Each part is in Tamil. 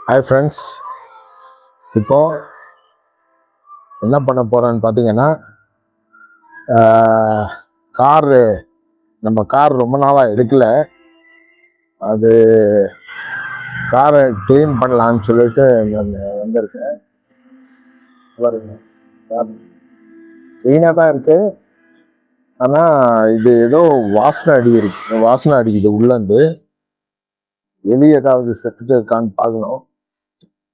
ஹாய் ஃப்ரெண்ட்ஸ், இப்போ என்ன பண்ண போகிறேன்னு பார்த்தீங்கன்னா, காரு நம்ம கார் ரொம்ப நாளாக எடுக்கல. அது காரை க்ளீன் பண்ணலான்னு சொல்லிட்டு நான் வந்திருக்கேன். கார் க்ளீனாக தான் இருக்கு, ஆனால் இது ஏதோ வாசனை அடிக்குது உள்ளேருந்து. எலி ஏதாவது செத்துட்டு இருக்கான்னு பார்க்கணும்.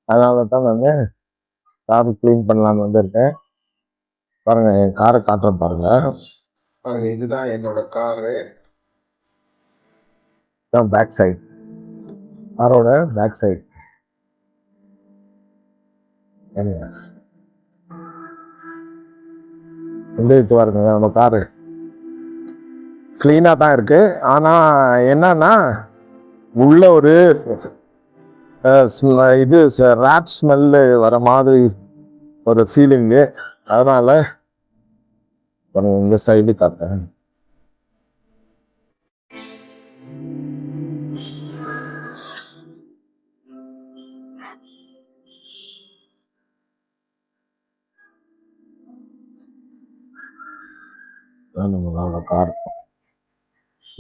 அதனால தான் நான் கார் க்ளீன் பண்ணலான்னு வந்திருக்கேன். பாருங்க, என் காரை காட்டுறேன் பாருங்க. பாருங்க, இதுதான் என்னோட காரு. தான் பேக் சைடு, காரோட பேக் சைடு. இது பாருங்க, நம்ம காரு கிளீனா தான் இருக்கு. ஆனா என்னன்னா, உள்ள ஒரு இது ராட் ஸ்மெல்லு வர மாதிரி ஒரு ஃபீலிங்கு. அதனால இந்த சைடு காட்டுறேன். நம்மளோட கார்.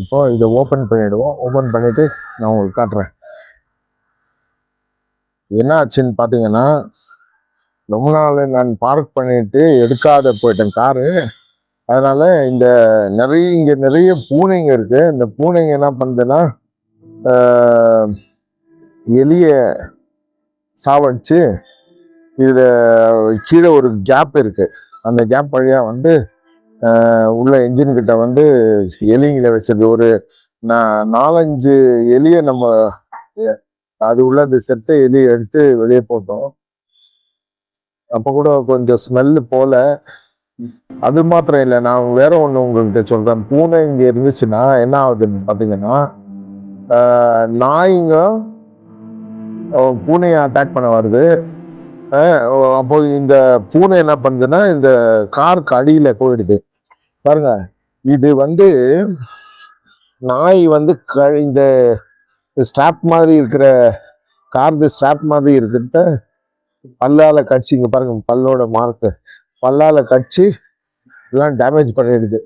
இப்போ இதை ஓப்பன் பண்ணிடுவோம். ஓப்பன் பண்ணிட்டு நான் உங்களுக்கு காட்டுறேன். என்ன ஆச்சுன்னு பார்த்தீங்கன்னா, ரொம்ப நாள் நான் பார்க் பண்ணிட்டு எடுக்காத போயிட்டேன் காரு. அதனால இங்க நிறைய பூனைங்க இருக்கு. இந்த பூனைங்க என்ன பண்ணுதுன்னா, எலிய சாவடிச்சு இதுல கீழே ஒரு கேப் இருக்கு. அந்த கேப் வழியா வந்து உள்ள என்ஜின் கிட்ட வந்து எலிங்களை வச்சிருக்கு. ஒரு 4-5 எலிய நம்ம அது உள்ள அந்த செத்த எலியை எடுத்து வெளியே போட்டோம். அப்ப கூட கொஞ்சம் ஸ்மெல்லு போல. அது மாத்திரம் இல்லை, நான் வேற ஒண்ணு உங்ககிட்ட சொல்றேன். பூனை இங்க இருந்துச்சுன்னா என்ன ஆகுதுன்னு பாத்தீங்கன்னா, நாய்ங்க பூனையை அட்டாக் பண்ண வருது. அப்போ இந்த பூனை என்ன பண்ணுதுன்னா, இந்த காருக்கு அடியில போயிடுது. பாருங்க, இது வந்து நாய் வந்து இந்த ஸ்ட்ராப் மாதிரி இருக்கிற கார்டு ஸ்ட்ராப் மாதிரி இருக்கிறத பல்லால கடிச்சு, இங்க பாருங்க பல்லோட மார்க்கு, பல்லால கடிச்சு எல்லாம் டேமேஜ் பண்ணிடுது.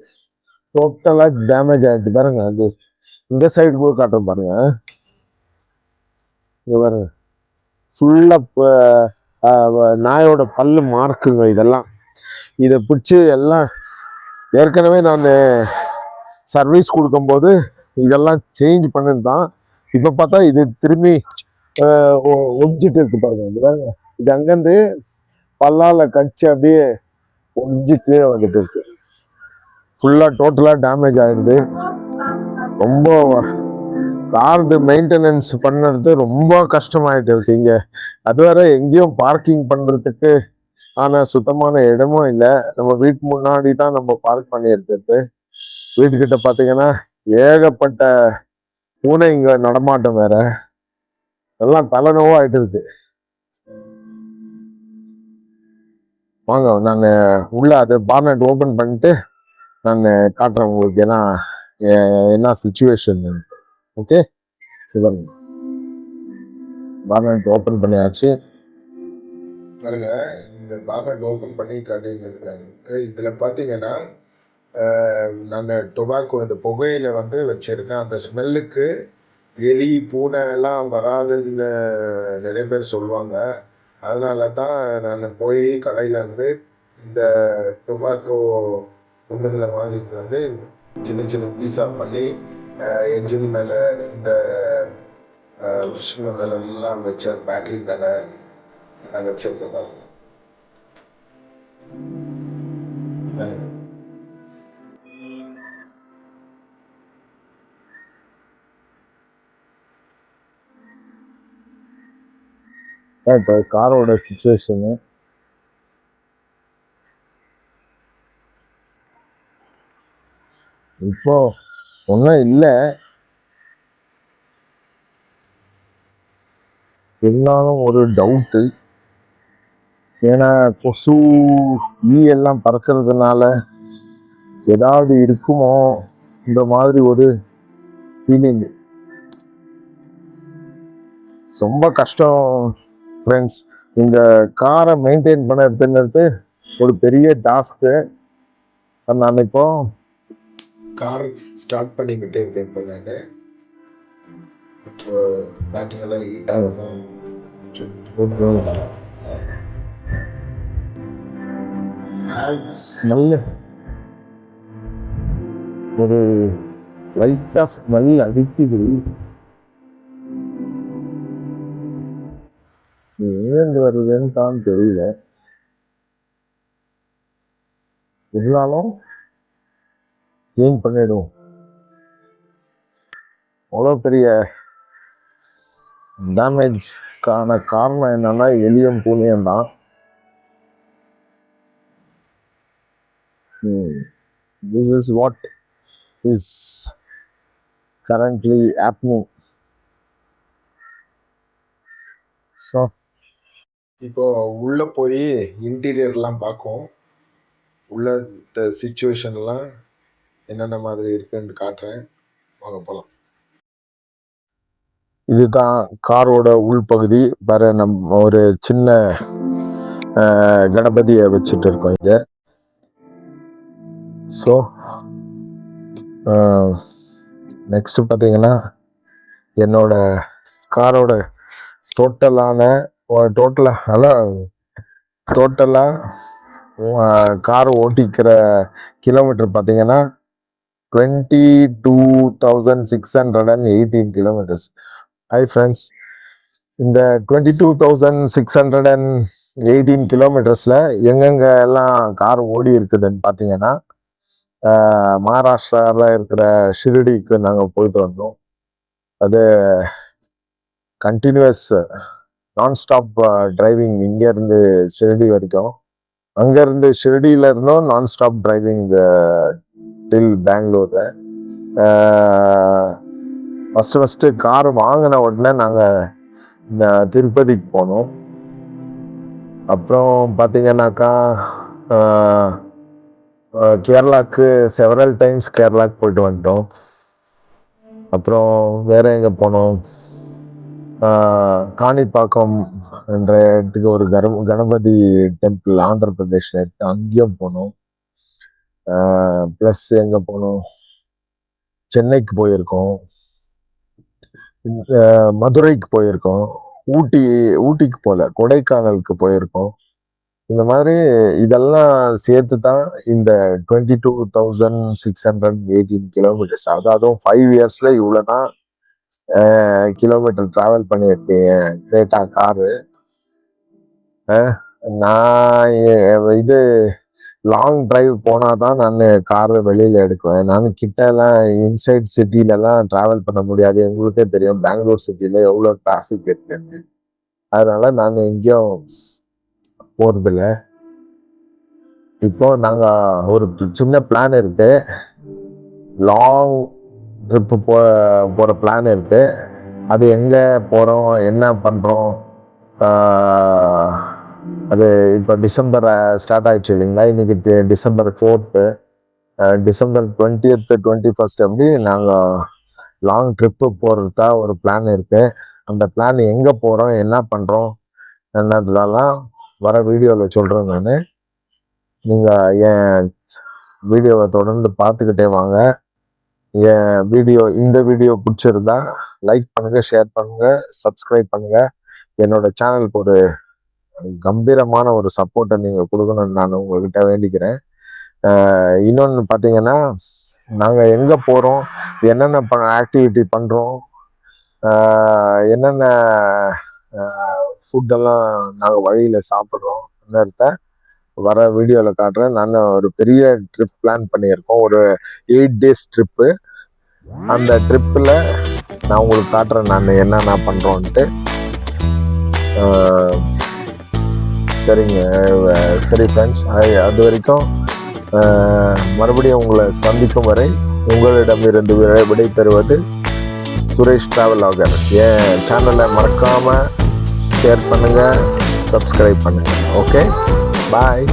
டோட்டலா டேமேஜ் ஆயிடுது. பாருங்க, அது இந்த சைடு கூட காட்டுறோம் பாருங்க. இங்க பாருங்க, ஃபுல்லா நாயோட பல்லு மார்க்குங்க இதெல்லாம். இதை பிடிச்சி எல்லாம் ஏற்கனவே நான் சர்வீஸ் கொடுக்கும்போது இதெல்லாம் சேஞ்ச் பண்ணது தான். இப்போ பார்த்தா இது திரும்பி ஒடிஞ்சிட்டு இருக்கு பாருங்க. இது அங்கேருந்து பல்லால கடிச்சு அப்படியே ஒடிஞ்சு கீழே வந்துட்டு இருக்கு. ஃபுல்லா டோட்டலா டேமேஜ் ஆயிடுது. ரொம்ப கார்டு மெயின்டெனன்ஸ் பண்ணுறது ரொம்ப கஷ்டமாயிட்டு இருக்கு இங்க. அது வேற எங்கேயும் பார்க்கிங் பண்றதுக்கு சுத்தமான இடமும் இல்லை. நம்ம வீட்டு முன்னாடி தான் நம்ம பார்க் பண்ணி இருக்கிறது. வீட்டுக்கிட்ட பாத்தீங்கன்னா ஏகப்பட்ட பூனை இங்க நடமாட்டம் வேற. எல்லாம் தலைநோவா ஆயிட்டு இருக்கு. வாங்க, நான் உள்ள அது பார்னட் ஓபன் பண்ணிட்டு நான் காட்டுறேன் உங்களுக்கு என்ன சிச்சுவேஷன். ஓகே, பார்னட் ஓபன் பண்ணியாச்சு. பாருங்க, இந்த பார்னட் ஓபன் பண்ணி காட்டியிருக்காங்க. இதுல பாத்தீங்கன்னா, நான் டொபாக்கோ இந்த புகையில வந்து வச்சிருக்கேன். அந்த ஸ்மெல்லுக்கு எலி பூனை எல்லாம் வராதுன்னு நிறைய பேர் சொல்லுவாங்க. அதனால தான் நான் போய் கடையில இருந்து இந்த டொபாக்கோ குண்டுகளை வாங்கிட்டு வந்து சின்ன சின்ன பீஸா பண்ணி என்ஜின் மேலே, இந்த விஷயம் மேலே எல்லாம் வச்ச பேட்டரி மேலே நான் வச்சிருக்கேன். இப்போ காரோட சிச்சுவேஷனு இப்போ ஒன்றும் இல்லை. இருந்தாலும் ஒரு டவுட்டு. ஏன்னா கொசு எல்லாம் பறக்கிறதுனால ஏதாவது இருக்குமோ இந்த மாதிரி ஒரு ஃபீலிங். ரொம்ப கஷ்டம் ஃப்ரெண்ட்ஸ். இந்த காரை மெயின்டைன் பண்ணுறது ஒரு பெரிய டாஸ்க்கு. நான் இப்போ கார் ஸ்டார்ட் பண்ணிக்கிட்டே இருக்கேன். இப்போ நான் பேட்டரியெல்லாம் ஹீட் ஆகணும். நல்ல ஒரு லைட்டா ஸ்மெல் அடிக்குது. ஏன் வருதுன்னு தான் தெரியல. இருந்தாலும் ஏன் பண்ணிடும். அவ்வளோ பெரிய டேமேஜ்க்கான காரணம் என்னன்னா எலியும் பூனையும் தான். This is what is currently happening. So இப்போ உள்ள போய் இன்டீரியர்லாம் பார்க்கும். உள்ள சிச்சுவேஷன்லாம் என்னென்ன மாதிரி இருக்குன்னு காட்டுறேன். வாங்க போகலாம். இதுதான் காரோட உள்பகுதி. வேற நம்ம ஒரு சின்ன கணபதியை வச்சுட்டு இருக்கோம் இங்க. ஸோ நெக்ஸ்ட் பார்த்தீங்கன்னா என்னோட காரோட டோட்டலாக கார் ஓட்டிக்கிற கிலோமீட்டர் பார்த்தீங்கன்னா 22,618 கிலோமீட்டர்ஸ். ஹை ஃப்ரெண்ட்ஸ், இந்த 22,618 கிலோமீட்டர்ஸில் எங்கெங்க எல்லாம் கார் ஓடி இருக்குதுன்னு பார்த்தீங்கன்னா, மகாராஷ்டிராவில் இருக்கிற ஷிரடிக்கு நாங்கள் போயிட்டு வந்தோம். அது கண்டினியூஸ் நான்-ஸ்டாப் டிரைவிங். இங்கேருந்து ஷிரடி வரைக்கும், அங்கேருந்து ஷிரடியில இருந்தும் நான்-ஸ்டாப் டிரைவிங் டில் பெங்களூர். ஃபஸ்ட்டு கார் வாங்கின உடனே நாங்கள் இந்த திருப்பதிக்கு போனோம். அப்புறம் பார்த்தீங்கன்னாக்கா கேரளாவுக்கு செவரல் டைம்ஸ் கேரளாவுக்கு போயிட்டு வந்துட்டோம். அப்புறம் வேற எங்கே போனோம்? காணிப்பாக்கம் என்ற இடத்துக்கு ஒரு கணபதி டெம்பிள் ஆந்திர பிரதேஷ்ல இருக்கு, அங்கேயும் போனோம். ப்ளஸ் எங்கே போனோம்? சென்னைக்கு போயிருக்கோம், மதுரைக்கு போயிருக்கோம், ஊட்டிக்கு போல கொடைக்கானலுக்கு போயிருக்கோம். இந்த மாதிரி இதெல்லாம் சேர்த்து தான் இந்த 22,618 கிலோமீட்டர்ஸ். அதுவும் 5 இயர்ஸ்ல இவ்வளோதான் கிலோமீட்டர் டிராவல் பண்ணியிருக்கேன் கிரேட்டா காரு. நான் இது லாங் டிரைவ் போனாதான் நான் காரை வெளியில எடுக்குவேன். நான் கிட்டலாம் இன்சைட் சிட்டிலலாம் டிராவல் பண்ண முடியாது. எங்களுக்கே தெரியும் பெங்களூர் சிட்டில எவ்வளோ டிராஃபிக் இருக்குன்னு. அதனால நான் எங்கேயும் போறதில்ல. இப்போ நாங்க ஒரு சின்ன பிளான் இருக்கு, லாங் ட்ரிப்பு போற பிளான் இருக்கு. அது எங்க போறோம், என்ன பண்றோம், அது இப்போ டிசம்பர் ஸ்டார்ட் ஆயிடுச்சு இல்லைங்களா? இன்னைக்கு December 4th, December 20th 21st அப்படி நாங்கள் லாங் ட்ரிப்பு போகிறதா ஒரு பிளான் இருக்கு. அந்த பிளான் எங்கே போகிறோம், என்ன பண்ணுறோம் என்னதுலாம் வர வீடியோவில் சொல்கிறேன் நான். நீங்கள் என் வீடியோவை தொடர்ந்து பார்த்துக்கிட்டே வாங்க. இந்த வீடியோ பிடிச்சிருந்தா லைக் பண்ணுங்க, ஷேர் பண்ணுங்க, சப்ஸ்கிரைப் பண்ணுங்க. என்னோட சேனலுக்கு ஒரு கம்பீரமான ஒரு சப்போர்ட்டை நீங்கள் கொடுக்கணும்னு நான் உங்ககிட்ட வேண்டிக்கிறேன். இன்னொன்று பார்த்தீங்கன்னா, நாங்கள் எங்கே போகிறோம், என்னென்ன ஆக்டிவிட்டி பண்ணுறோம், என்னென்ன ஃபுட்டெல்லாம் நாங்கள் வழியில் சாப்பிட்றோம்ன்றத வர வீடியோவில் காட்டுறேன். நான் ஒரு பெரிய ட்ரிப் பிளான் பண்ணியிருக்கோம், ஒரு 8 days ட்ரிப்பு. அந்த ட்ரிப்பில் நான் உங்களுக்கு காட்டுறேன் நான் என்னென்ன பண்ணுறோன்ட்டு. சரிங்க, சரி ஃப்ரெண்ட்ஸ், அது வரைக்கும் மறுபடியும் உங்களை சந்திக்கும் வரை உங்களிடமிருந்து விடைபெறுவது சுரேஷ் டிராவலாகர். என் சேனலை மறக்காமல் ஷேர் பண்ணுங்கள், சப்ஸ்கிரைப் பண்ணுங்கள். ஓகே, பாய்.